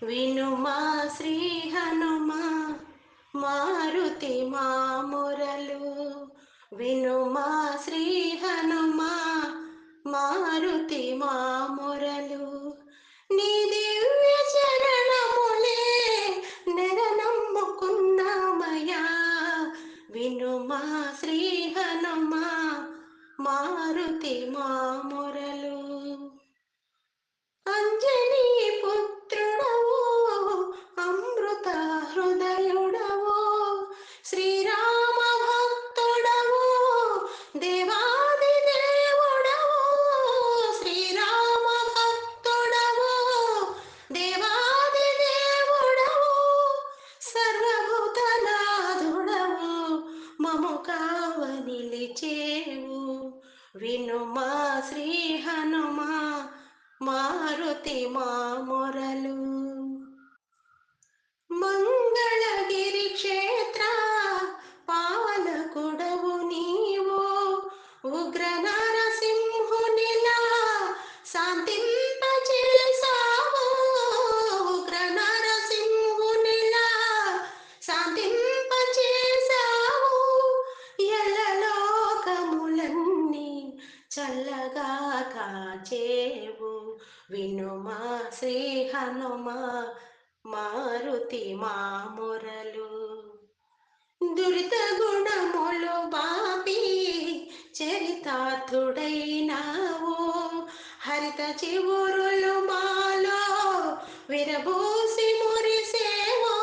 వినుమా శ్రీ హనుమా మారుతి మా మొరలు. వినుమా శ్రీ హనుమా మారుతి మా మొరలు. నీ దివ్య చరణములే నెరనమ్ముకున్నామయ్యా. వినుమా శ్రీ హనుమా మారుతి మా మొరలు. అంజనీ పుత్రుడవో అమృత హృదయుడవో శ్రీరామ భక్తుడవో దేవాది దేవుడవో శ్రీరామ భక్తుడవో దేవాది దేవుడవో సర్వభూతనాథుడవో మము కావ నిలిచేవు. వినుమా శ్రీ హనుమా మారుతి మా మొరలు. మంగళగిరి క్షేత్ర పాలకుడవు నీవు ఉగ్ర నరసింహునిలా శాంతింపచేసావు. ఉగ్ర నరసింహునిలా శాంతింపచేసావు. ఎల్లలోకములన్నీ చల్లగా కాచేవు. వినుమా శ్రీ హనుమా మారుతి మా మొరలు. దురిత గుణములు బాపి చరితార్థుడైనావు. హరిత చివురులు మాలో విరబూసి మురిసేవో.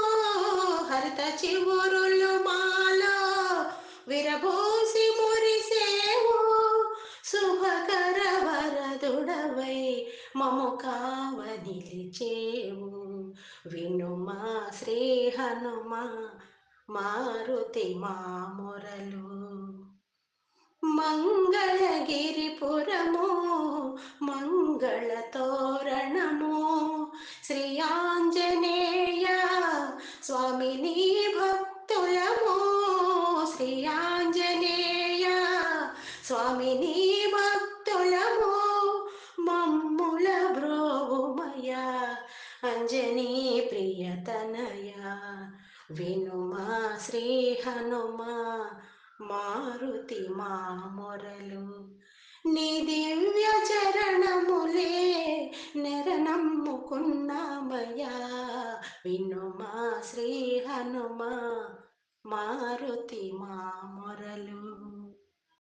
హరిత చివురులు మాలో విరబూసి మురిసేవో. శుభకర వరదుడవై మము కావ నిలిచేవు. వినుమా శ్రీ హనుమా మారుతి మా మొరలు. మంగళగిరిపురము మంగళ తోరణము శ్రీ ఆంజనేయ స్వామి నీ భక్తులము. శ్రీ ఆంజనేయ స్వామి నీ భక్తులము. మమ్ముల బ్రోవుమయ అంజనీ ప్రియతనయ. వినుమా శ్రీ హనుమా మారుతి మా మొరలు. నీ దివ్య చరణములే నెరనమ్ముకున్నామయ్యా. వినుమా శ్రీ హనుమా మారుతి మా మొరలు.